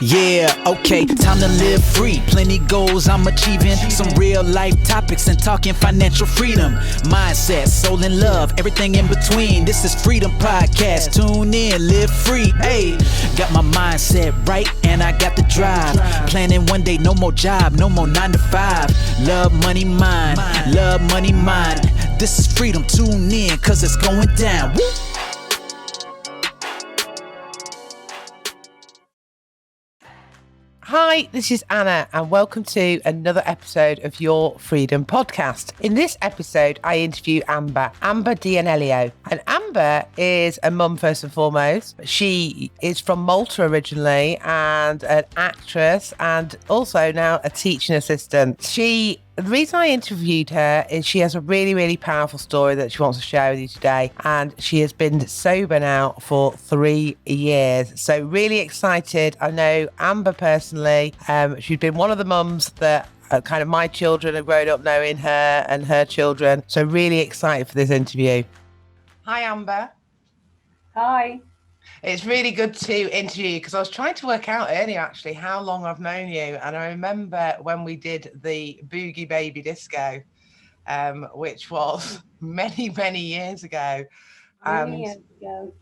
Yeah, okay, time to live free. Plenty goals I'm achieving. Some real life topics and talking financial freedom. Mindset, soul and love, everything in between. This is Freedom Podcast. Tune in, live free. Hey, got my mindset right and I got the drive. Planning one day, no more job, no more 9 to 5. Love, money, mind. Love, money, mind. This is Freedom. Tune in, cause it's going down. Woo! Hi, this is Anna and welcome to another episode of Your Freedom Podcast. In this episode, I interview Amber D'Anelio. And Amber is a mum first and foremost. She is from Malta originally and an actress and also now a teaching assistant. The reason I interviewed her is she has a really, really powerful story that she wants to share with you today. And she has been sober now for 3 years. So really excited. I know Amber personally. She's been one of the mums that kind of my children have grown up knowing her and her children. So really excited for this interview. Hi, Amber. Hi. It's really good to interview you because I was trying to work out earlier actually how long I've known you, and I remember when we did the Boogie Baby Disco, which was many years ago. Many years ago.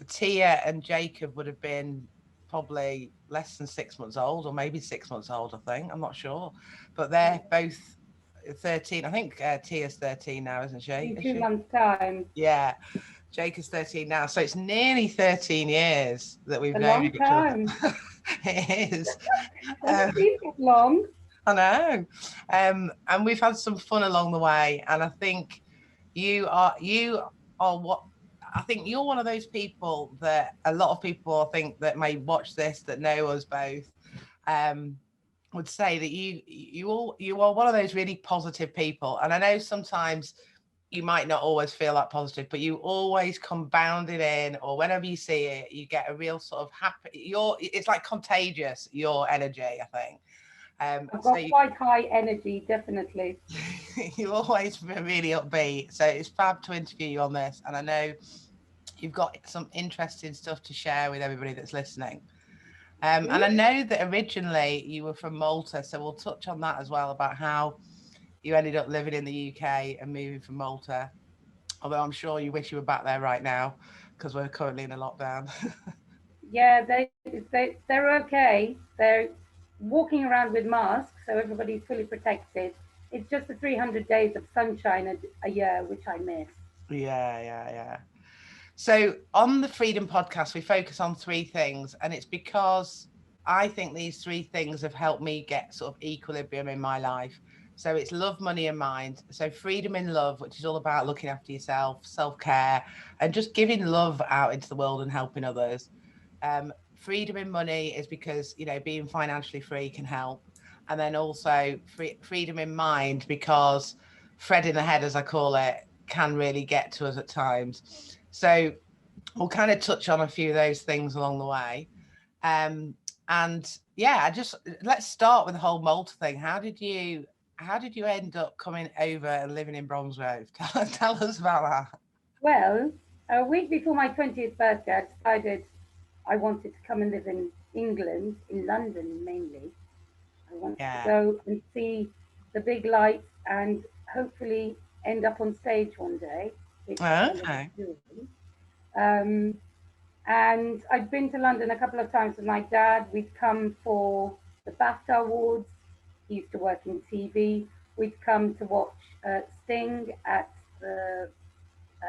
Tia and Jacob would have been probably less than 6 months old, or maybe 6 months old, I think. I'm not sure, but they're both 13. I think Tia's 13 now, isn't she? In 2 months' time. Yeah. Jake is 13 now, so it's nearly 13 years that we've known each other. It is. It's long. I know. And we've had some fun along the way. And I think you are what I think you're one of those people that a lot of people I think that may watch this that know us both would say that you are one of those really positive people. And I know sometimes you might not always feel that positive, but you always come bounding in, or whenever you see it, you get a real sort of happy. It's like contagious, your energy, I think. I've got quite high energy, definitely. You always really upbeat. So it's fab to interview you on this. And I know you've got some interesting stuff to share with everybody that's listening. And I know that originally you were from Malta, so we'll touch on that as well, about how you ended up living in the UK and moving from Malta, although I'm sure you wish you were back there right now because we're currently in a lockdown. Yeah, they're okay. They're walking around with masks, so everybody's fully protected. It's just the 300 days of sunshine a year, which I miss. Yeah. So on the Freedom Podcast, we focus on 3 things, and it's because I think these 3 things have helped me get sort of equilibrium in my life. So it's love, money, and mind. So freedom in love, which is all about looking after yourself, self-care, and just giving love out into the world and helping others. Freedom in money is because, being financially free can help. And then also freedom in mind, because Fred in the head, as I call it, can really get to us at times. So we'll kind of touch on a few of those things along the way. And yeah, let's start with the whole Malta thing. How did you end up coming over and living in Bromsgrove? Tell us about that. Well, a week before my 20th birthday, I decided I wanted to come and live in England, in London mainly. I wanted to go and see the big lights and hopefully end up on stage one day. Okay. And I'd been to London a couple of times with my dad. We'd come for the BAFTA Awards. He used to work in TV. We'd come to watch Sting at the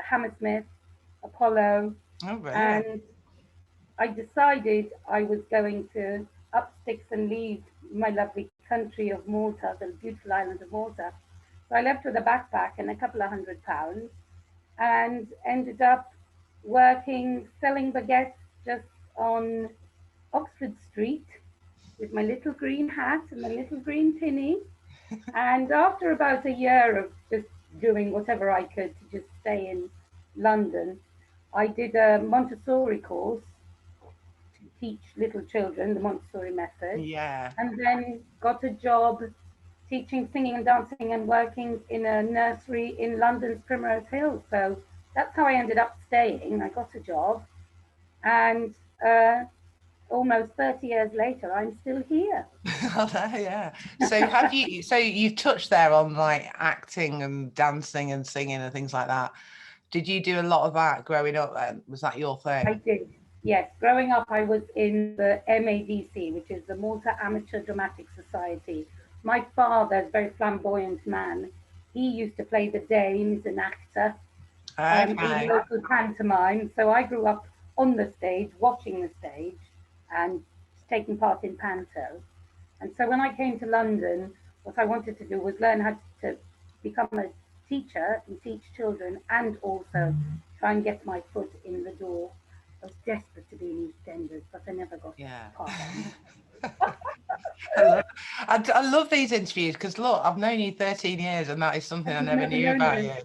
Hammersmith Apollo. Oh, really? And I decided I was going to up sticks and leave my lovely country of Malta, the beautiful island of Malta. So I left with a backpack and a couple of £100 and ended up working, selling baguettes just on Oxford Street with my little green hat and my little green tinny. And after about a year of just doing whatever I could to just stay in London, I did a Montessori course to teach little children the Montessori method. Yeah. And then got a job teaching singing and dancing and working in a nursery in London's Primrose Hill. So that's how I ended up staying. I got a job and almost 30 years later, I'm still here. Oh, no, yeah. So have you? So you touched there on like acting and dancing and singing and things like that. Did you do a lot of that growing up? Then was that your I thing? did. Yes, growing up, I was in the MADC, which is the Malta Amateur Dramatic Society. My father is a very flamboyant man. He used to play the dames, an actor, in Okay. local pantomime. So I grew up on the stage, watching the stage, and taking part in panto. And so when I came to London, what I wanted to do was learn how to become a teacher and teach children, and also try and get my foot in the door. I was desperate to be in EastEnders, but I never got Yeah. past I love, I love these interviews because look, I've known you 13 years and that is something I I've never never knew known about them. you.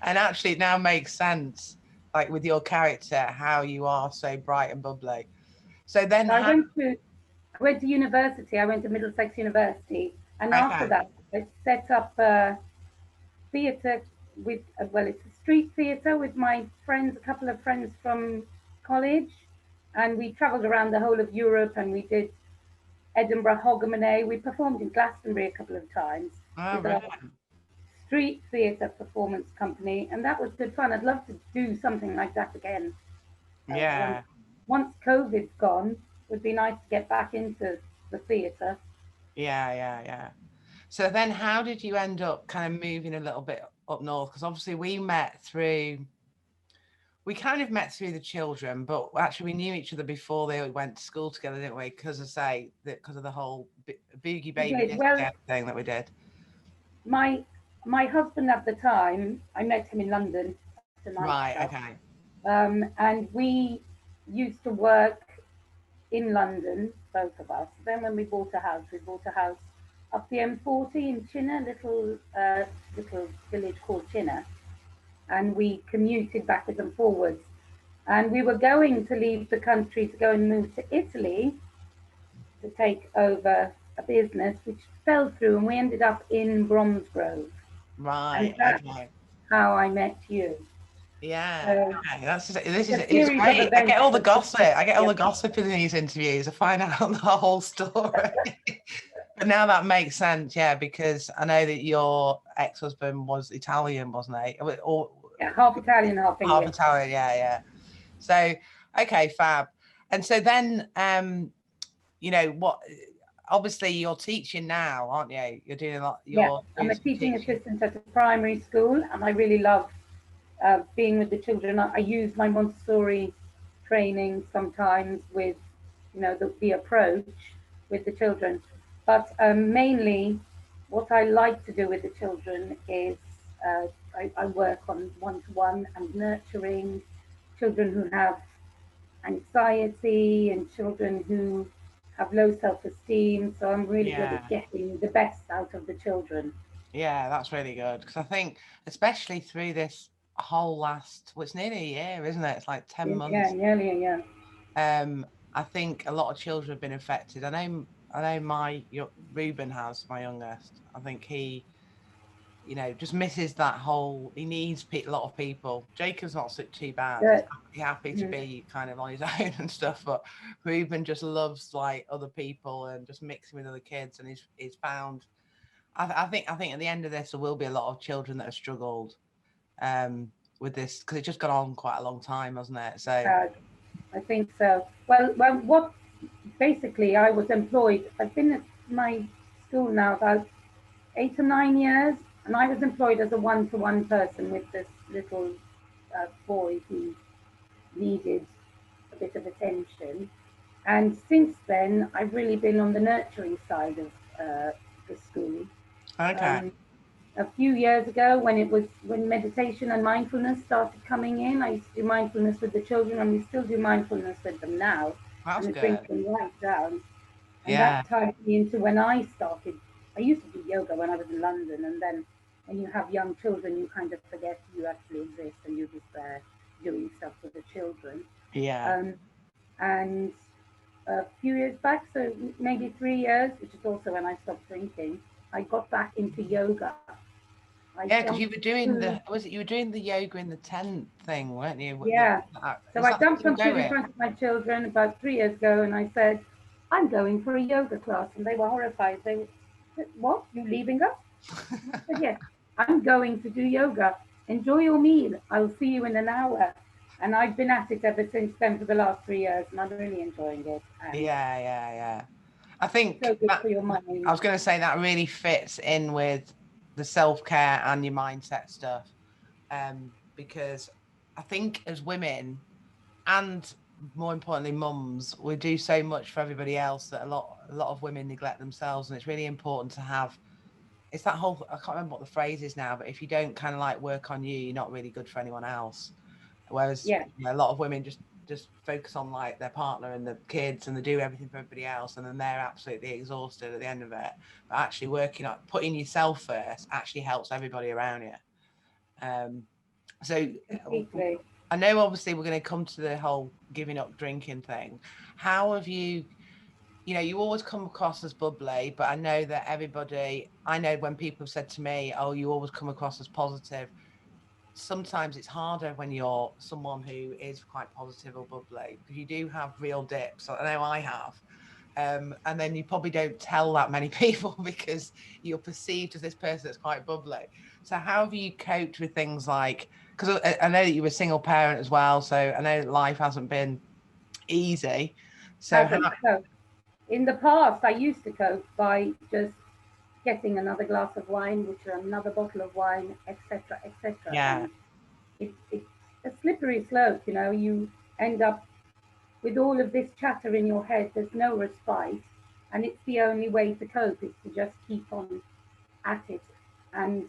And actually it now makes sense, like with your character, how you are so bright and bubbly. So then So how, I went to university. I went to Middlesex University, and after okay. that, I set up theatre with, well, it's a street theatre with my friends, a couple of friends from college, and we travelled around the whole of Europe, and we did Edinburgh, Hogmanay. We performed in Glastonbury a couple of times Oh, with a brilliant. street theatre performance company, and that was good fun. I'd love to do something like that again. Once Yeah. COVID's gone, it would be nice to get back into the theatre. Yeah. So then how did you end up kind of moving a little bit up north? Because obviously we kind of met through the children, but actually we knew each other before they went to school together, didn't we? Because I say that because of the whole boogie We baby did disco well. thing that we did. My my husband at the time, I met him in London after night Right. stuff, Okay. and we used to work in London, both of us. Then when we bought a house up the M40 in Chinna, little village called Chinna, and we commuted backwards and forwards. And we were going to leave the country to go and move to Italy to take over a business, which fell through, and we ended up in Bromsgrove. And Right. that's Okay. how I met you. Yeah. So Okay. it's a It's series of great. I get events all the that just gossip. put I get all together. the gossip in these interviews. I find out the whole story. But now that makes sense, yeah, because I know that your ex-husband was Italian, wasn't he? Or Yeah, half Italian, half half English. Italian, yeah. So, okay, fab. And so then, what? Obviously, you're teaching now, aren't you? You're doing a lot. Yeah, You're I'm doing a some teaching teaching. assistant at a primary school, and I really love being with the children. I use my Montessori training sometimes with, the approach with the children. But mainly, what I like to do with the children is I work on one-to-one and nurturing children who have anxiety and children who have low self-esteem. So I'm really good at Yeah, getting the best out of the children. yeah, that's really good because I think, especially through this whole last, well, it's nearly a year, isn't it? It's like 10 Yeah, months. nearly a year. I think a lot of children have been affected. I know Ruben has my youngest. I think he, just misses that whole. He needs a lot of people. Jacob's not too bad. He's The, happy to mm, be kind of on his own and stuff. But Ruben just loves like other people and just mixing with other kids. And he's found. I think at the end of this there will be a lot of children that have struggled with this because it's just gone on quite a long time, hasn't it? So uh, I think so. Well, what basically I was employed. I've been at my school now about 8 or 9 years, and I was employed as a one-to-one person with this little boy who needed a bit of attention. And since then, I've really been on the nurturing side of the school. okay, Um, a few years ago, when meditation and mindfulness started coming in, I used to do mindfulness with the children, and we still do mindfulness with them now, that's and it brings good. them right down. And Yeah, that tied me into when I started. I used to do yoga when I was in London, and then when you have young children, you kind of forget you actually exist, and you're just there doing stuff with the children. yeah. Um, and a few years back, so maybe 3 years, which is also when I stopped drinking, I got back into yoga. Yeah, because you jumped were doing through, you were doing the yoga in the tent thing, weren't you? yeah. So Is I that jumped still onto it in going? front of my children about 3 years ago, and I said, "I'm going for a yoga class," and they were horrified. They said, "What? You leaving us?" I said, "Yes, I'm going to do yoga. Enjoy your meal. I'll see you in an hour." And I've been at it ever since then for the last 3 years, and I'm really enjoying it. And Yeah. I so think good that for your I mind. was going to say that really fits in with the self-care and your mindset stuff, because I think as women and more importantly mums, we do so much for everybody else that a lot of women neglect themselves, and it's really important to have. It's that whole, I can't remember what the phrase is now, but if you don't kind of like work on you, you're not really good for anyone else. Whereas Yeah, a lot of women just focus on like their partner and the kids, and they do everything for everybody else, and then they're absolutely exhausted at the end of it. But actually working on putting yourself first actually helps everybody around you. Um, so completely. I know obviously we're going to come to the whole giving up drinking thing. How have you? You always come across as bubbly, but I know that I know when people have said to me, "Oh, you always come across as positive." Sometimes it's harder when you're someone who is quite positive or bubbly, because you do have real dips. I know I have. And then you probably don't tell that many people because you're perceived as this person that's quite bubbly. So how have you coped with things like, because I know that you were a single parent as well, so I know life hasn't been easy. So how, Hasn't. So in the past, I used to cope by just getting another glass of wine, which is another bottle of wine, etc., etc. yeah, And it's a slippery slope. You end up with all of this chatter in your head. There's no respite, and it's the only way to cope is to just keep on at it. And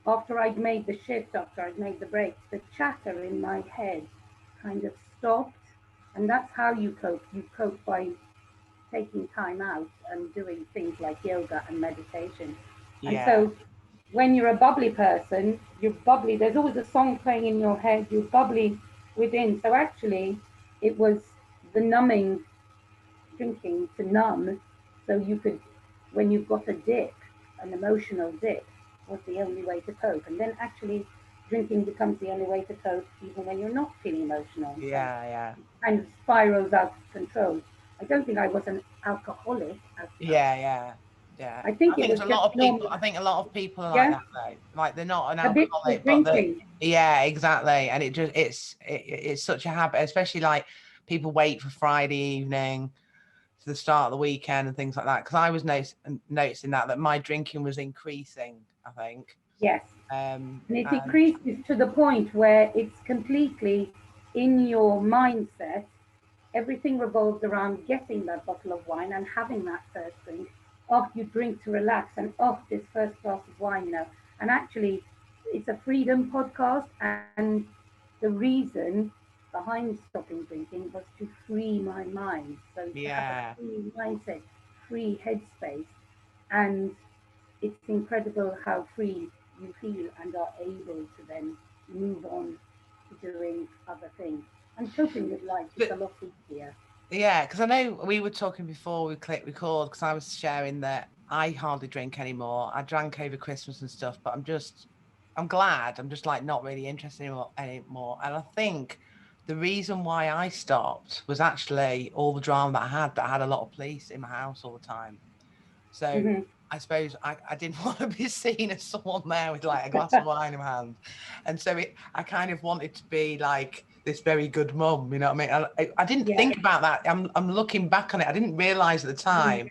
after I'd made the shift, after I'd made the break, the chatter in my head kind of stopped. And that's how you cope. You cope by taking time out and doing things like yoga and meditation. And yeah, so when you're a bubbly person, you're bubbly. There's always a song playing in your head. You're bubbly within. So actually, it was the numbing, drinking to numb, so you could, when you've got a dip, an emotional dip, was the only way to cope. And then actually, drinking becomes the only way to cope, even when you're not feeling emotional. So yeah. it kind of spirals out of control. I don't think I was an alcoholic as such. Yeah. I think I it think was it's a just lot of people. normal. I think a lot of people are like Yeah, that though. Like they're not an habitual alcoholic, but drinking. yeah, exactly. And it's such a habit, especially like people wait for Friday evening to the start of the weekend and things like that. Because I was noticing that my drinking was increasing, I think. Yes. And it And increases to the point where it's completely in your mindset. Everything revolves around getting that bottle of wine and having that first drink. Oh, you drink to relax, and oh, this first glass of wine. And actually, it's a freedom podcast, and the reason behind stopping drinking was to free my mind. So to have a yeah, free mindset, free headspace, and it's incredible how free you feel and are able to then move on to doing other things. And coping with life is a but lot easier. yeah, because I know we were talking before we clicked record. Because I was sharing that I hardly drink anymore. I drank over Christmas and stuff, but I'm glad. I'm just like not really interested anymore. And I think the reason why I stopped was actually all the drama that I had. That I had a lot of police in my house all the time. So Hmm. I suppose I didn't want to be seen as someone there with like a glass of wine in my hand. And so I kind of wanted to be like this very good mum, you know what I mean? I didn't Yeah. think about that. I'm looking back on it. I didn't realize at the Mhm.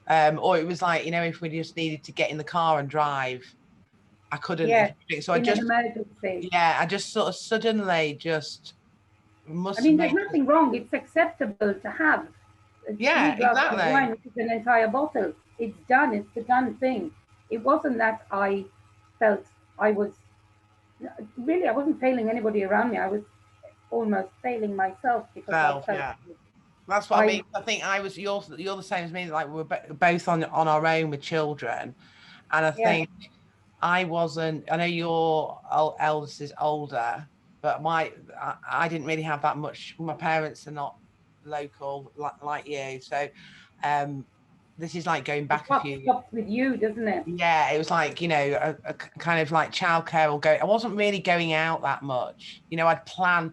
time. Or it was like, if we just needed to get in the car and drive, I couldn't. Yes. So In an emergency. I just sort of suddenly just I must have mean, there's made, nothing wrong. It's acceptable to have three yeah, glasses of wine, exactly. which is an entire bottle. It's done. It's the done thing. It wasn't that I felt I was really, I wasn't failing anybody around me. I was almost failing myself because I Self, felt yeah. That's what I I, mean. I think you're the same as me. Like we're both on our own with children, and I yeah, think I wasn't. I know your eldest is older, but I didn't really have that much. My parents are not local like you, so um, this is like going back a What few. stops with you, doesn't it? Yeah, it was like, you know, a kind of like childcare or go. I wasn't really going out that much. You know, I'd plan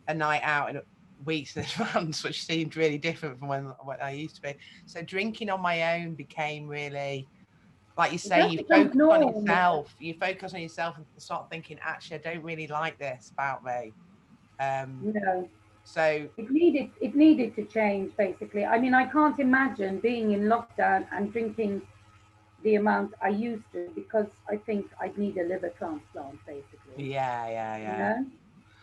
a night out in weeks in advance, which seemed really different from when I used to be. So drinking on my own became really, like you It say, just you becomes focus on norm. yourself. You focus on yourself and start thinking, actually, I don't really like this about me. No, So it needed to change basically. I mean, I can't imagine being in lockdown and drinking the amount I used to, because I think I'd need a liver transplant basically. yeah, yeah, You yeah. know,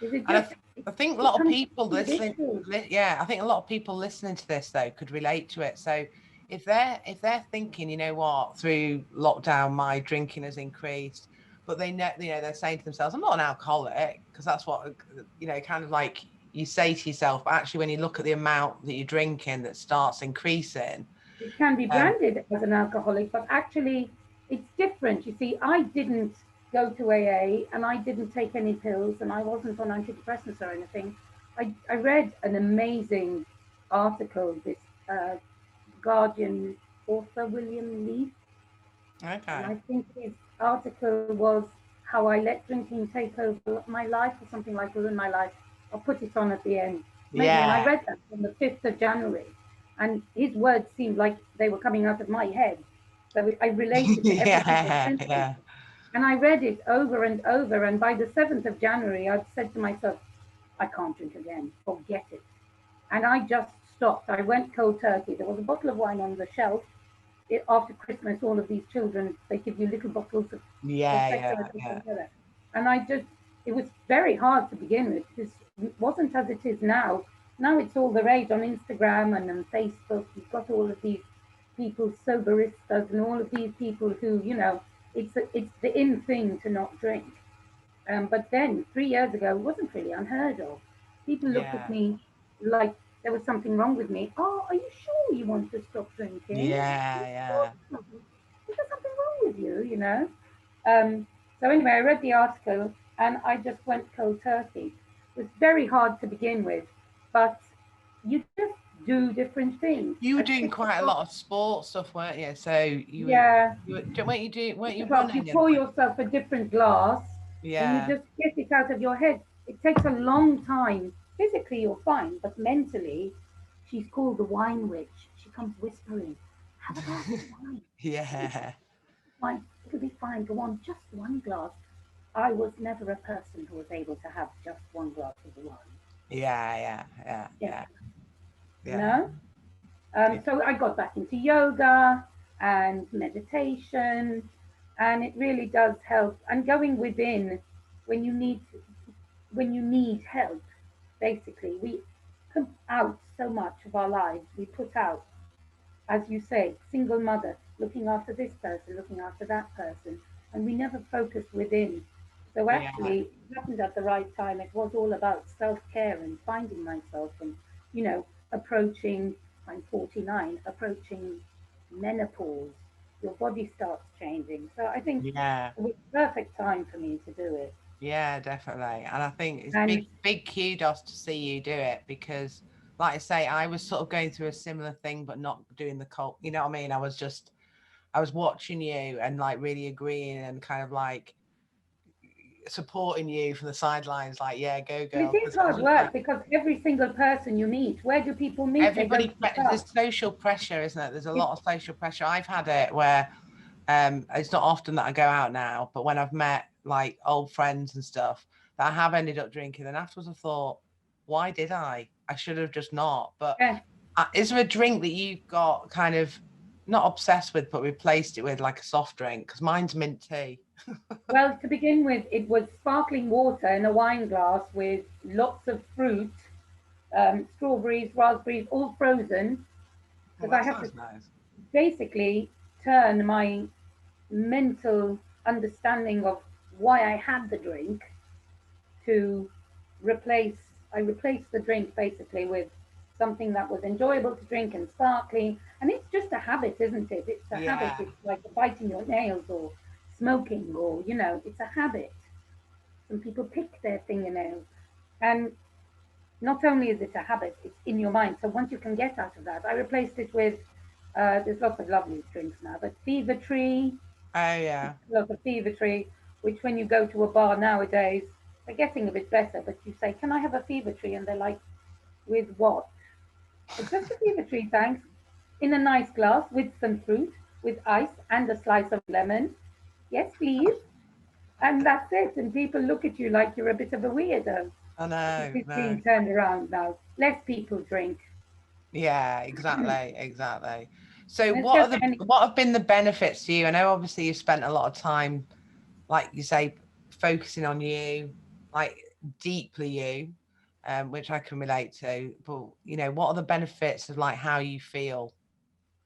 is it And just I think a lot of becomes people listening, vicious? yeah, I think a lot of people listening to this though could relate to it. So if they're thinking, you know what, through lockdown my drinking has increased, but they know, you know, they're saying to themselves, I'm not an alcoholic, because that's what, you know, kind of like you say to yourself. But actually, when you look at the amount that you're drinking, that starts increasing. It can be Um, branded as an alcoholic, but actually it's different. You see, I didn't go to AA and I didn't take any pills and I wasn't on antidepressants or anything. I read an amazing article, this uh, Guardian author, William Leaf, and okay. I think his article was How I Let Drinking Take Over My Life or something like Ruin My Life. I'll put it on at the end. Maybe. And I Yeah. read that on the 5th of January. And his words seemed like they were coming out of my head. So I related to every single Yeah, sentence. yeah. And I read it over and over. And by the 7th of January, I'd said to myself, I can't drink again. Forget it. And I just stopped. I went cold turkey. There was a bottle of wine on the shelf. After Christmas, all of these children, they give you little bottles of Yeah, prosecco yeah, and things yeah. like that. And it was very hard to begin with. It wasn't as it is now. Now it's all the rage on Instagram and on Facebook. You've got all of these people, soberistas, and all of these people who, it's the in thing to not drink. But then 3 years ago, it wasn't really unheard of. People looked at Yeah. me like there was something wrong with me. Oh, are you sure you want to stop drinking? Yeah, yeah. Is there something wrong with you? So anyway, I read the article and I just went cold turkey. It was very hard to begin with, but you just do different things. You were At doing six quite a o'clock, lot of sports stuff, weren't you? So yeah, weren't 6 you o'clock, you running and pour things? yourself a different glass and you Yeah. just get it out of your head. It takes a long time. Physically, you're fine, but mentally, she's called the wine witch. She comes whispering, have a glass of wine. Yeah. Fine, it'll be fine. Go on, just one glass. I was never a person who was able to have just one glass of the wine. Yeah, yeah, yeah, Yes, yeah, you yeah. know? So I got back into yoga and meditation, and it really does help. And going within when you need when you need help, basically, we put out so much of our lives. We put out, as you say, single mother, looking after this person, looking after that person, and we never focused within. So Yeah. actually, it happened at the right time. It was all about self-care and finding myself and, approaching, I'm 49, approaching menopause. Your body starts changing. So I think Yeah. it was perfect time for me to do it. Yeah, definitely. And I think it's And big kudos to see you do it, because like I say, I was sort of going through a similar thing, but not doing the cult, you know what I mean? I was watching you and like really agreeing and kind of like supporting you from the sidelines, like, yeah, go it girl. is Because I was hard just work like, because every single person you meet, where do people meet? They go to the pub. there's social pressure, isn't it? There's a lot of social pressure. I've had it where it's not often that I go out now, but when I've met like old friends and stuff, that I have ended up drinking, and afterwards I thought, why did I should have just not. But Yeah. is there a drink that you've got kind of not obsessed with, but replaced it with, like a soft drink? Because mine's mint tea. Well, to begin with, it was sparkling water in a wine glass with lots of fruit, strawberries, raspberries, all frozen, Well, because I that had to sounds nice. basically turn my mental understanding of why I had the drink to replace, I replaced the drink basically with something that was enjoyable to drink and sparkling. And it's just a habit, isn't it? It's a habit. Yeah, It's like biting your nails or smoking or, it's a habit. Some people pick their fingernails. And not only is it a habit, it's in your mind. So once you can get out of that, I replaced it with There's lots of lovely drinks now, but Fever Tree, Oh yeah. lots of Fever Tree, which when you go to a bar nowadays, they're getting a bit better, but you say, "Can I have a Fever Tree?" And they're like, "With what?" Just a Fever Tree, thanks. In a nice glass with some fruit, with ice and a slice of lemon. Yes, please. And that's it. And people look at you like you're a bit of a weirdo. I This know. is No. being turned around now. Less people drink. Yeah, exactly, exactly. So And it's just any, what have been the benefits to you? I know obviously you've spent a lot of time, like you say, focusing on you, like deeply you, which I can relate to. But you know, what are the benefits of like how you feel?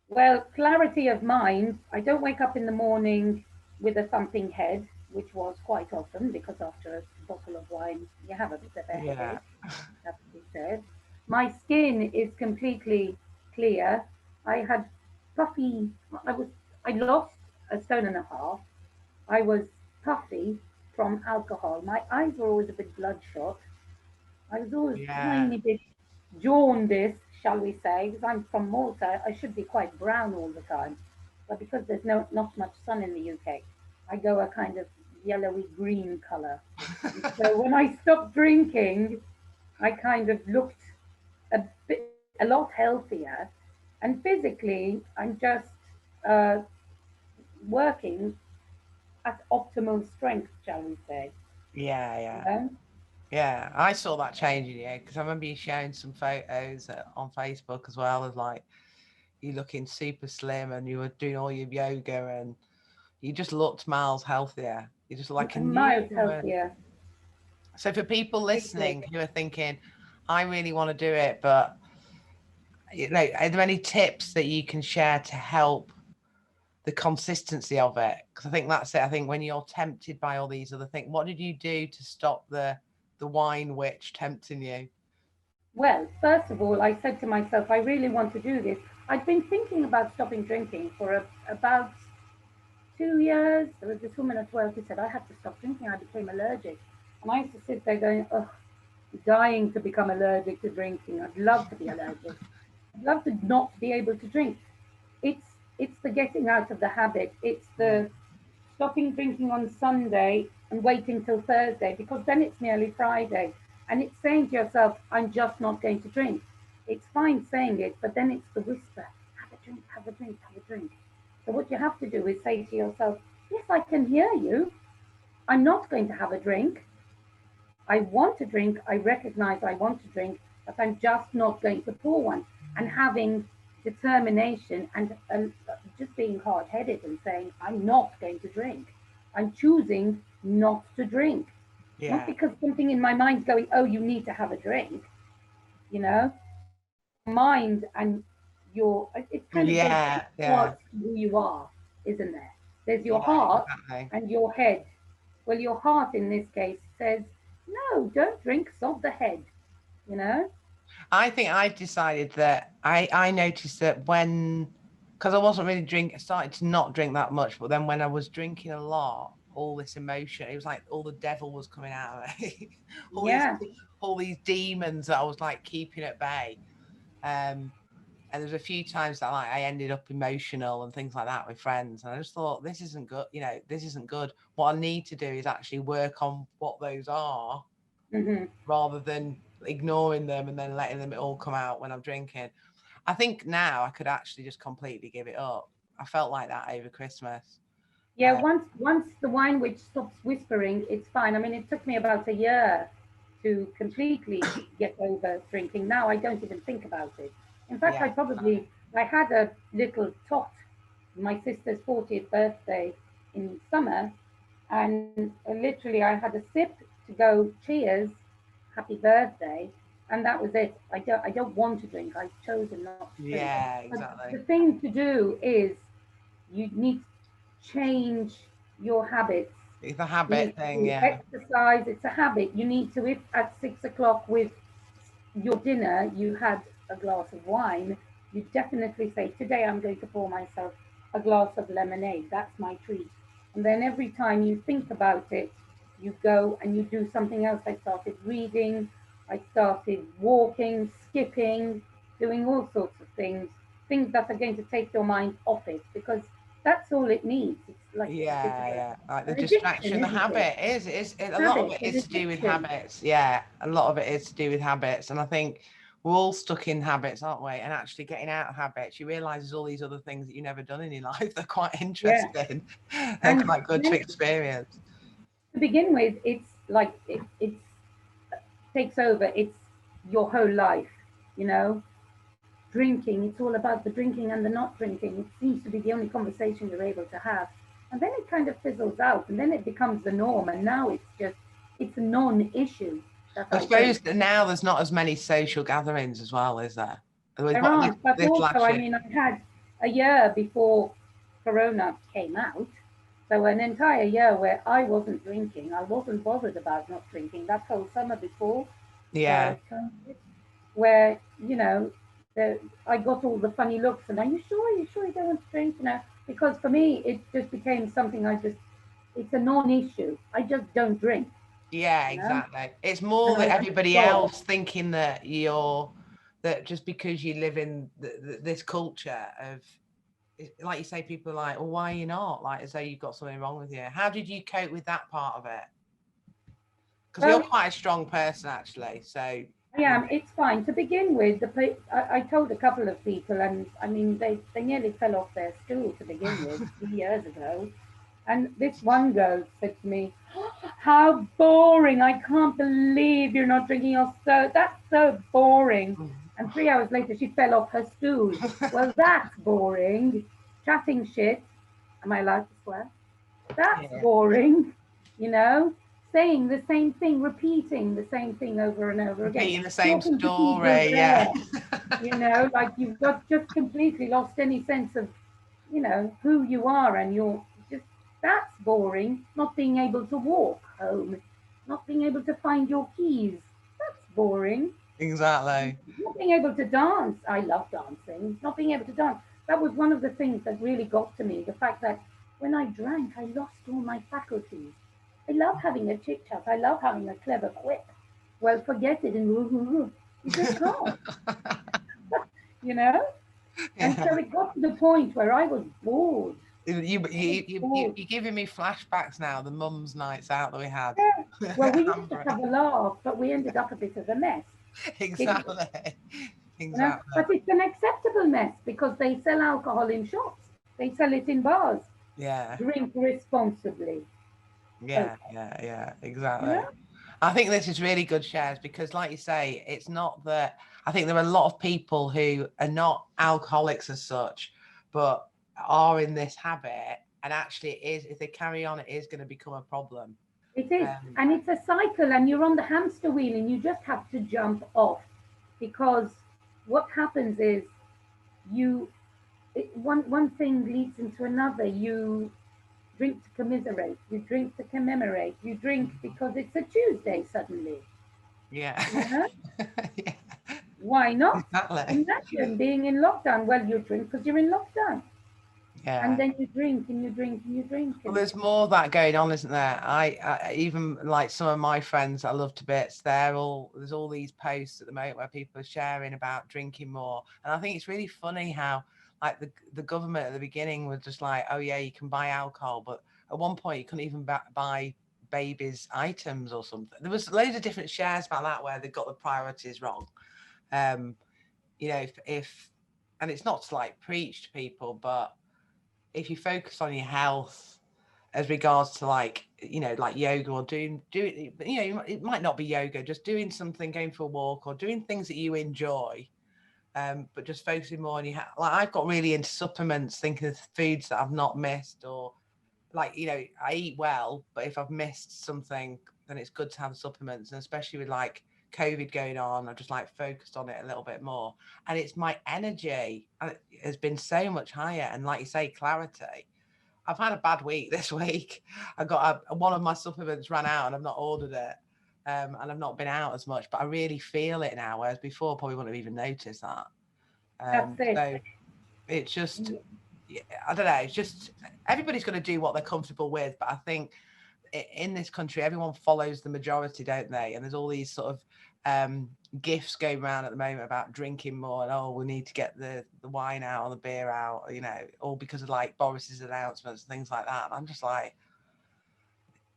well, clarity of mind. I don't wake up in the morning with a thumping head, which was quite often because after a bottle of wine, you have a bit of a Yeah. headache, has to be said. My skin is completely clear. I had puffy, I was, I lost a stone and a half. I was puffy from alcohol. My eyes were always a bit bloodshot. I was always Yeah. tiny bit jaundiced, shall we say, because I'm from Malta. I should be quite brown all the time, but because there's not much sun in the UK, I go a kind of yellowy green color. And so when I stopped drinking, I kind of looked a lot healthier, and physically, I'm just uh, working at optimal strength, shall we say? Yeah, You yeah. know? Yeah, I saw that change in you because I remember you sharing some photos on Facebook as well as like you looking super slim and you were doing all your yoga and you just looked miles healthier. You just like a new Miles woman. healthier. So for people Completely. listening who are thinking, I really want to do it, but you know, are there any tips that you can share to help the consistency of it? Because I think that's it. I think when you're tempted by all these other things, what did you do to stop the wine witch tempting you? Well, first of all, I said to myself, I really want to do this. I'd been thinking about stopping drinking for about 2 years. There was this woman at work who said I had to stop drinking. I became allergic. And I used to sit there going, oh, dying to become allergic to drinking. I'd love to be allergic. I'd love to not be able to drink. It's the getting out of the habit. It's Mm. the stopping drinking on Sunday and waiting till Thursday because then it's nearly Friday. And it's saying to yourself, I'm just not going to drink. It's fine saying it, but then it's the whisper, have a drink, have a drink, have a drink. So what you have to do is say to yourself, yes, I can hear you. I'm not going to have a drink. I want to drink. I recognize I want to drink, but I'm just not going to pour one. And having determination and just being hard headed and saying, I'm not going to drink. I'm choosing not to drink. Not Yeah. because something in my mind's going, oh, you need to have a drink, you know? Your mind and it's kind of there's two Yeah. Yeah. parts to who you are, isn't there? There's your Yeah. heart Exactly. and your head. Well, your heart in this case says, no, don't drink, sod the head, you know? I think I decided that I noticed that when because I wasn't really I started to not drink that much, but then when I was drinking a lot, all this emotion, it was like all the devil was coming out of me. all these Yeah. all these demons that I was like keeping at bay. Um and there's a few times that like I ended up emotional and things like that with friends. And I just thought this isn't good, you know, this isn't good. What I need to do is actually work on what those are Hmm. rather than ignoring them and then letting them all come out when I'm drinking. I think now I could actually just completely give it up. I felt like that over Christmas. Yeah, Uh, once the wine witch stops whispering, it's fine. I mean, it took me about a year to completely get over drinking. Now I don't even think about it. In fact, yeah, I had a little tot, my sister's 40th birthday in summer, and literally I had a sip to go, cheers, happy birthday, and that was it. I don't want to drink. I've chosen not to drink. yeah, But the exactly. thing to do is you need to change your habits. It's a You habit need thing. to Yeah, exercise. It's a habit. You need to, if at 6 o'clock with your dinner you had a glass of wine, you definitely say, today I'm going to pour myself a glass of lemonade. That's my treat. And then every time you think about it, you go and you do something else. I started reading, I started walking, skipping, doing all sorts of things things that are going to take your mind off it, because that's all it needs. It's like Yeah, like the an addiction, distraction, the isn't it? habit a lot of Habit, it an is to do with addiction. habits. Yeah, a lot of it is to do with habits, and I think we're all stuck in habits, aren't we? And actually getting out of habits, you realise there's all these other things that you've never done in your life. They're quite Yeah. interesting. They're And quite good to experience. to begin with, it's like it takes over. It's your whole life, you know. Drinking, it's all about the drinking and the not drinking. It seems to be the only conversation you're able to have. And then it kind of fizzles out, and then it becomes the norm. And now it's a non-issue that I I drink. suppose that now there's not as many social gatherings as well, is there? With There what aren't, but this also, last I year. mean, I had a year before Corona came out. So an entire year where I wasn't drinking, I wasn't bothered about not drinking. That whole summer before, Yeah, COVID, where I got all the funny looks, and are you sure? Are you sure you don't want to drink? Because for me, it just became something it's a non-issue. I just don't drink, yeah, you know, exactly. It's more and I that just everybody stop. else thinking that that just because you live in this culture of, like you say, people are like, well, why are you not? Like, as though you've got something wrong with you. How did you cope with that part of it? Because you're Well, quite a strong person, actually. So, yeah, it's fine. To begin with, I told a couple of people, and I mean, they nearly fell off their stool to begin with 3 years ago. And this one girl said to me, "How boring! I can't believe you're not drinking. That's so boring." And 3 hours later, she fell off her stool. Well, that's boring. Chatting shit. Am I allowed to swear? That's yeah, boring. You know, saying the same thing, repeating the same thing over and over again, repeating the same talking to people story. Yeah. there. Like you've got just completely lost any sense of, who you are, and you're just, that's boring. Not being able to walk home, not being able to find your keys, that's boring. Exactly. Not being able to dance, I love dancing. Not being able to dance, that was one of the things that really got to me. The fact that when I drank, I lost all my faculties. I love having a chit chat, I love having a clever quip. Well, forget it, and you just can't, you know? And Yeah. so it got to the point where I was bored. I was bored. You're giving me flashbacks now, the mum's nights out that we had. Yeah. Well, we used to Amber. have a laugh, but we ended up a bit of a mess, didn't we? Exactly. Exactly. But it's an acceptable mess because they sell alcohol in shops. They sell it in bars. Yeah. Drink responsibly. Yeah. Okay. Yeah. You Exactly. know? I think this is really good shares because, like you say, it's not that. I think there are a lot of people who are not alcoholics as such, but are in this habit, and actually, it is, if they carry on, it is going to become a problem. It is. Um, And it's a cycle, and you're on the hamster wheel, and you just have to jump off because what happens is you, one thing leads into another. You drink to commiserate, you drink to commemorate, you drink because it's a Tuesday suddenly. yeah. You know? Yeah. Why not? Exactly. Imagine being in lockdown. Well, you drink because you're in lockdown. And Yeah. then you drink and you drink and you drink. Well, And there's more of that going on, isn't there? I even like some of my friends I love to bits. There's all these posts at the moment where people are sharing about drinking more, and I think it's really funny how like the government at the beginning was just like, oh yeah, you can buy alcohol, but at one point you couldn't even buy babies' items or something. There was loads of different shares about that where they got the priorities wrong. Um, if and it's not to like preach to people, but if you focus on your health as regards to like yoga or it might not be yoga, just doing something, going for a walk or doing things that you enjoy, but just focusing more on your health. Like I've got really into supplements, thinking of foods that I've not missed, or like I eat well, but if I've missed something, then it's good to have supplements. And especially with like COVID going on, I've just like focused on it a little bit more, and it's my energy has been so much higher, and like you say, clarity. I've had a bad week this week. I got one of my supplements ran out and I've not ordered it. And I've not been out as much, but I really feel it now, whereas before I probably wouldn't have even noticed that. that's it. So it's just, yeah, I don't know, it's just everybody's going to do what they're comfortable with. But I think in this country, everyone follows the majority, don't they? And there's all these sort of gifts going around at the moment about drinking more, and we need to get the wine out or the beer out, you know, all because of like Boris's announcements and things like that. And I'm just like,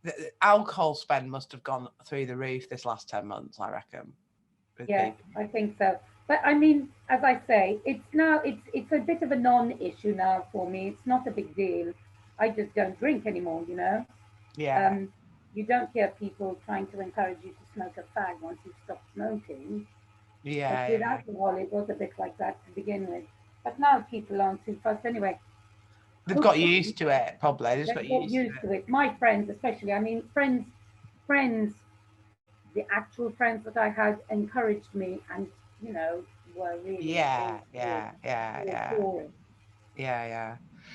the alcohol spend must have gone through the roof this last 10 months, I reckon. Yeah, I think so. But I mean, as I say, it's a bit of a non-issue now for me. It's not a big deal. I just don't drink anymore, you know. Yeah. You don't hear people trying to encourage you to smoke a fag once you've stopped smoking. Yeah. But with alcohol, it was a bit like that to begin with. But now people aren't too fussed anyway. They've got used to it, probably. They've got used to it. My friends, especially. I mean, friends, the actual friends that I had encouraged me, and you know, were really Yeah.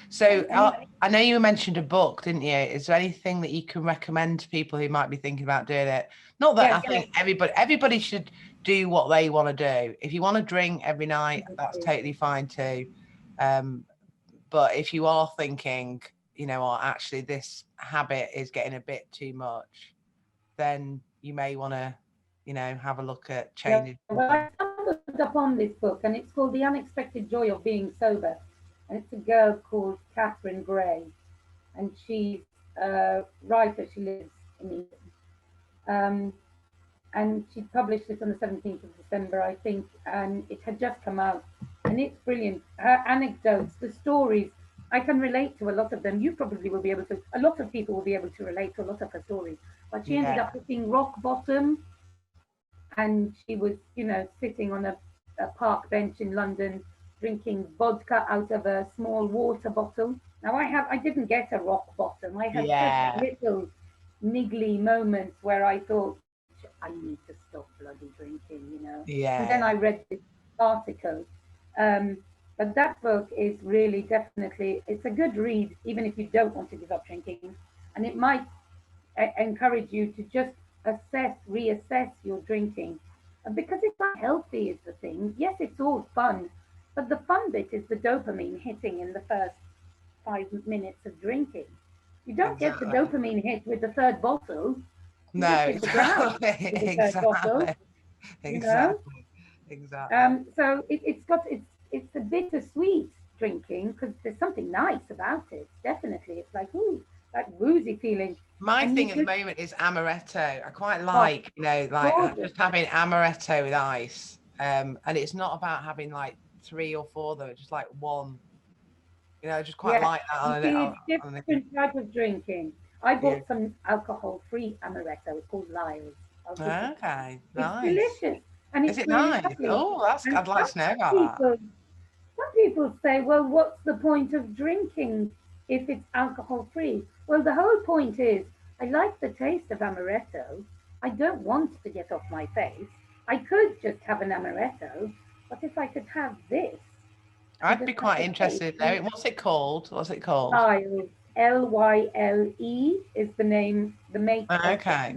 So and I know you mentioned a book, didn't you? Is there anything that you can recommend to people who might be thinking about doing it? Not that I think everybody should do what they want to do. If you want to drink every night, that's totally fine too. But if you are thinking, you know, actually this habit is getting a bit too much, then you may want to, you know, have a look at changing. Well, I stumbled upon this book, and it's called The Unexpected Joy of Being Sober. And it's a girl called Catherine Gray, and she's a writer. She lives in England. And she published it on the 17th of December, I think, and it had just come out. And it's brilliant. Her anecdotes, the stories, I can relate to a lot of them. You probably will be able to, a lot of people will be able to relate to a lot of her stories. But she ended up hitting rock bottom, and she was, you know, sitting on a park bench in London, drinking vodka out of a small water bottle. Now I didn't get a rock bottom. I had just little niggly moments where I thought, I need to stop bloody drinking, you know. And then I read this article. But that book is really definitely, it's a good read, even if you don't want to give up drinking. And it might encourage you to just reassess your drinking. Because it's not healthy is the thing. Yes, it's all fun. But the fun bit is the dopamine hitting in the first 5 minutes of drinking. You don't get the dopamine hit with the third bottle. No, exactly. So it's a bittersweet drinking because there's something nice about it. Definitely, it's like that woozy feeling. My thing at the moment is amaretto. I quite like, you know, like just having amaretto with ice. And it's not about having like 3 or 4 of them. It's just like one. You know, I just quite like that. It's different type of drinking. I bought some alcohol-free amaretto. It's called Lyles. Okay, nice. It's delicious. And is it really nice? Lovely. I'd like to know about that. Some people say, well, what's the point of drinking if it's alcohol-free? Well, the whole point is, I like the taste of amaretto. I don't want to get off my face. I could just have an amaretto, but if I could have this, I'd be quite interested in knowing. What's it called? Lyles. Lyle is the name, the make. Okay.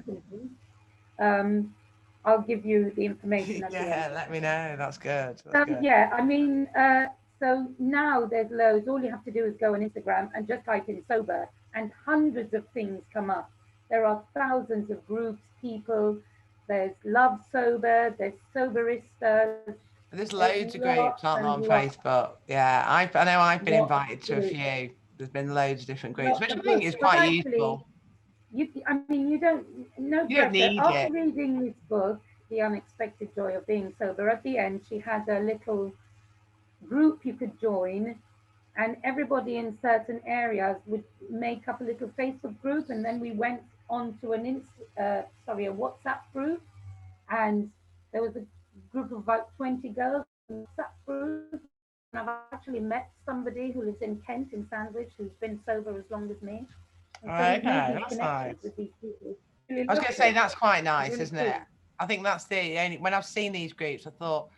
I'll give you the information. Let me know. That's good. Yeah, I mean, so now there's loads. All you have to do is go on Instagram and just type in sober, and hundreds of things come up. There are thousands of groups, people. There's Love Sober. There's Soberistas. There's loads of groups, aren't there, on Facebook? Yeah, I know I've been invited to a few. There's been loads of different groups, which I think is quite useful. You don't need it. After reading this book, The Unexpected Joy of Being Sober, at the end, she had a little group you could join, and everybody in certain areas would make up a little Facebook group, and then we went on to a WhatsApp group, and there was a group of about 20 girls in the WhatsApp group. And I've actually met somebody who lives in Kent, in Sandwich, who's been sober as long as me. Okay, that's nice. I was going to say, that's quite nice, isn't it? I think that's the only, when I've seen these groups, I thought,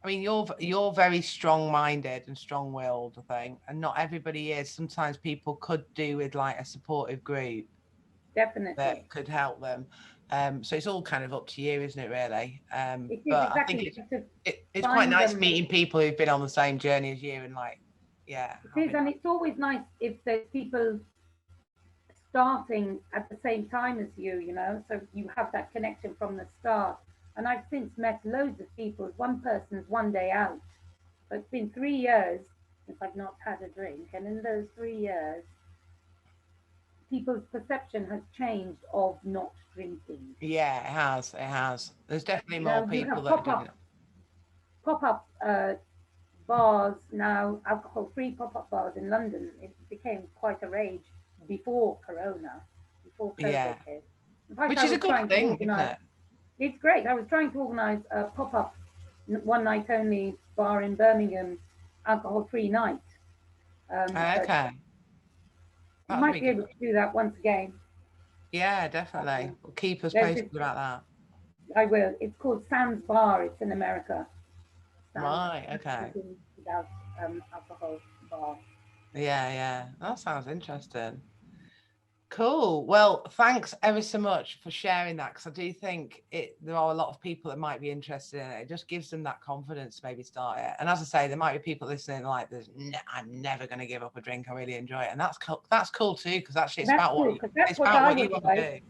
I mean, you're very strong-minded and strong-willed, I think, and not everybody is. Sometimes people could do with like a supportive group. Definitely. That could help them. So it's all kind of up to you, isn't it, really? But I think it's quite nice meeting people who've been on the same journey as you, and like, It is, and it's always nice if there's people starting at the same time as you know, so you have that connection from the start. And I've since met loads of people. One person's one day out. So it's been 3 years since I've not had a drink. And in those 3 years, people's perception has changed of not drinking. Yeah, it has. It has. There's definitely You more know, you people have that are doing it. pop-up bars now, alcohol-free pop-up bars in London. It became quite a rage before Corona, before Yeah, COVID hit. In fact, which I is a was good trying to thing, isn't organise. it? It's great. I was trying to organise a pop-up one night only bar in Birmingham, alcohol-free night. But Okay, you that'd might be be good. able to do that once again. Yeah, definitely. Well, keep us There's this, posted about that. I will. It's called Sam's Bar. It's in America. Sam's Right. Okay. without alcohol bar. Yeah, yeah. That sounds interesting. Cool. Well, thanks ever so much for sharing that, because I do think there are a lot of people that might be interested in it. It just gives them that confidence to maybe start it. And as I say, there might be people listening like, I'm never going to give up a drink. I really enjoy it, and that's cool. That's cool too, because actually That's cool because that's it's what about I what you was want to like. do.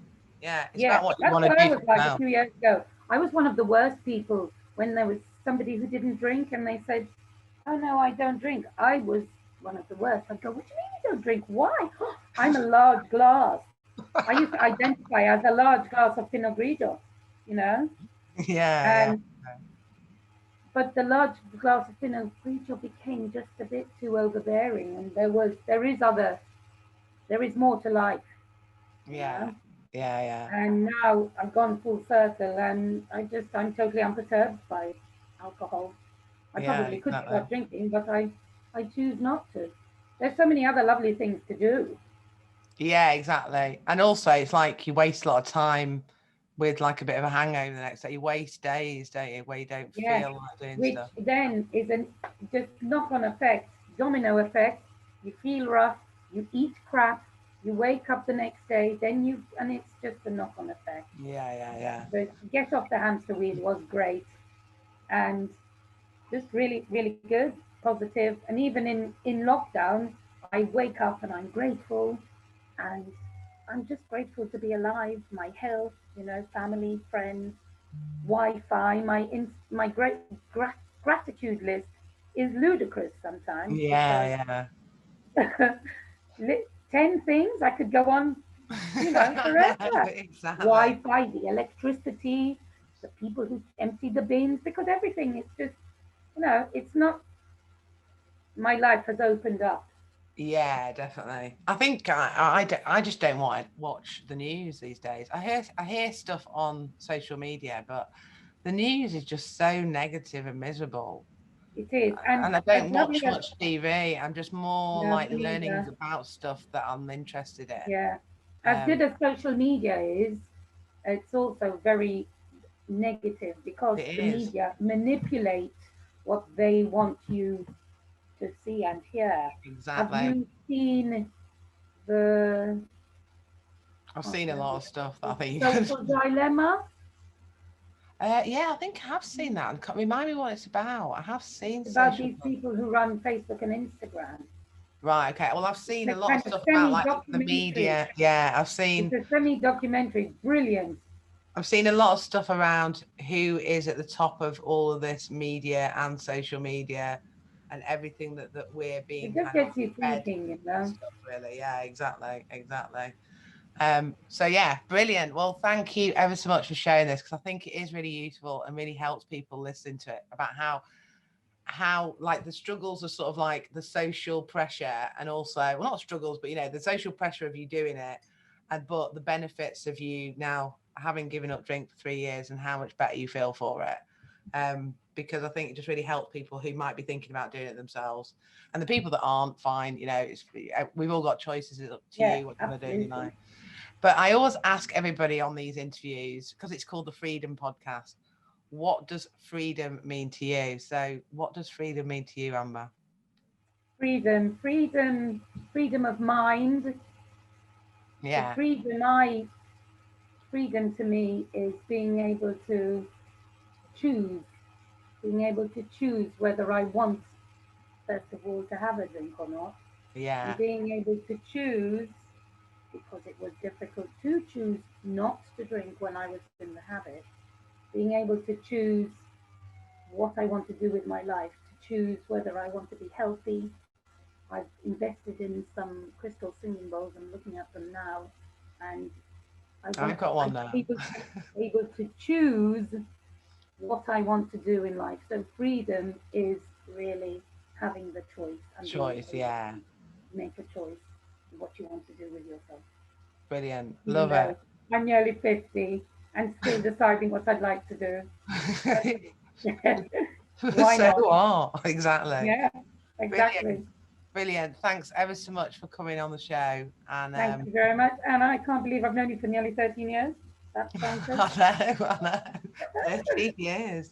Yeah, it's Yeah, about what you that's want to what I do was for like a yourself. few years ago. I was one of the worst people when there was somebody who didn't drink and they said, "Oh no, I don't drink." I was one of the worst. I'd go, "What do you mean you don't drink? Why?" I'm a large glass. I used to identify as a large glass of Pinot Grigio, you know, Yeah, and but the large glass of Pinot Grigio became just a bit too overbearing, and there is more to life, you yeah, know. yeah, yeah, And now I've gone full circle, and I'm totally unperturbed by alcohol. I yeah, probably could exactly. stop drinking, but I choose not to. There's so many other lovely things to do. Yeah, exactly. And also, it's like you waste a lot of time with like a bit of a hangover the next day. You waste days, don't you, where you don't Yeah, feel like doing which stuff. then is a just knock-on effect, domino effect. You feel rough, you eat crap, you wake up the next day, and it's just a knock-on effect. Yeah, yeah, yeah. But get off the hamster wheel was great, and just really, really good, positive. And even in lockdown, I wake up and I'm grateful, and I'm just grateful to be alive. My health, family, friends, Wi-Fi. My gratitude list is ludicrous sometimes because Yeah, 10 things I could go on, yeah. forever. Exactly. Wi-Fi, the electricity, the people who empty the bins, because everything is just, it's not. My life has opened up. Yeah, definitely. I think I just don't want to watch the news these days. I hear stuff on social media, but the news is just so negative and miserable. It is, and And I as don't watch lovely as much TV. I'm just more no, like me learning neither. about stuff that I'm interested in. Yeah, as good Um, as social media is, it's also very negative because it the is media manipulate what they want you to see and hear. Have exactly. you seen the, I've can't seen a lot remember, of stuff that I the think. social dilemma? Yeah, I think I have seen that. And remind me what it's about. I have seen It's about social. these people who run Facebook and Instagram. Right. Okay. Well, I've It's seen a a lot of kind of stuff about like the semi-documentary. media. Yeah, It's a semi-documentary. Brilliant. I've seen a lot of stuff around who is at the top of all of this media and social media and everything that we're It being just kind of gets you fed and thinking. stuff. Really. Yeah. Exactly. Exactly. So yeah, brilliant. Well, thank you ever so much for sharing this, because I think it is really useful and really helps people listen to it about how like the struggles are sort of like the social pressure, and also, well, not struggles, but the social pressure of you doing it, and but the benefits of you now having given up drink for 3 years and how much better you feel for it. Because I think it just really helps people who might be thinking about doing it themselves, and the people that aren't, fine. We've all got choices. It's up to Yeah, you what you want to do in your absolutely. life. But I always ask everybody on these interviews, because it's called the Freedom Podcast, what does freedom mean to you? So, what does freedom mean to you, Amber? Freedom of mind. The Yeah, freedom to me is choose, being able to choose whether I want, first of all, to have a drink or not, and yeah, being able to choose because it was difficult to choose not to drink when I was in the habit. Being able to choose what I want to do with my life, to choose whether I want to be healthy. I've invested in some crystal singing bowls. I'm looking at them now, and I've got one now. able to choose what I want to do in life. So freedom is really having the choice. And make a choice what you want to do with yourself. Brilliant. Love it. I'm nearly 50 and still deciding what I'd like to do. Why not? So what? Exactly. Yeah, exactly. Brilliant. Thanks ever so much for coming on the show. And thank you very much. And I can't believe I've known you for nearly 13 years. That sounds good. I know. 13 years.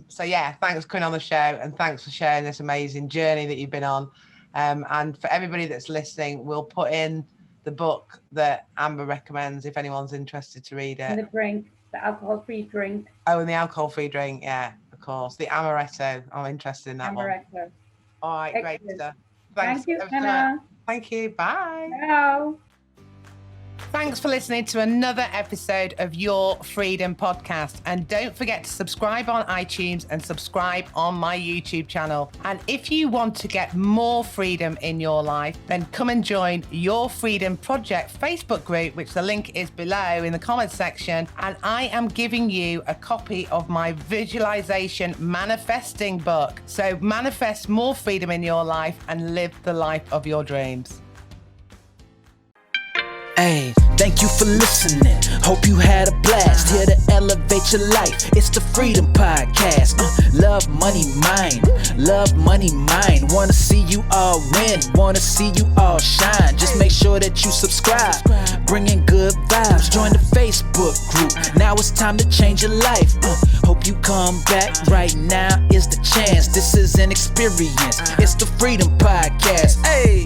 So yeah, thanks for coming on the show, and thanks for sharing this amazing journey that you've been on. And for everybody that's listening, we'll put in the book that Amber recommends if anyone's interested to read it. And the drink, the alcohol-free drink. Oh, and the alcohol-free drink, yeah, of course. The amaretto. I'm interested in that one. All right, excellent. Great stuff. Thanks. Thank you, Anna. Thank you. Bye. Ciao. Thanks for listening to another episode of Your Freedom Podcast. And don't forget to subscribe on iTunes and subscribe on my YouTube channel. And if you want to get more freedom in your life, then come and join Your Freedom Project Facebook group, which the link is below in the comments section. And I am giving you a copy of my visualization manifesting book. So manifest more freedom in your life and live the life of your dreams. Hey, thank you for listening. Hope you had a blast. Here to elevate your life. It's the Freedom Podcast. Love, money, mind. Love, money, mind. Wanna see you all win. Wanna see you all shine. Just make sure that you subscribe. Bringing good vibes. Join the Facebook group. Now it's time to change your life. Hope you come back. Right now is the chance. This is an experience. It's the Freedom Podcast. Hey.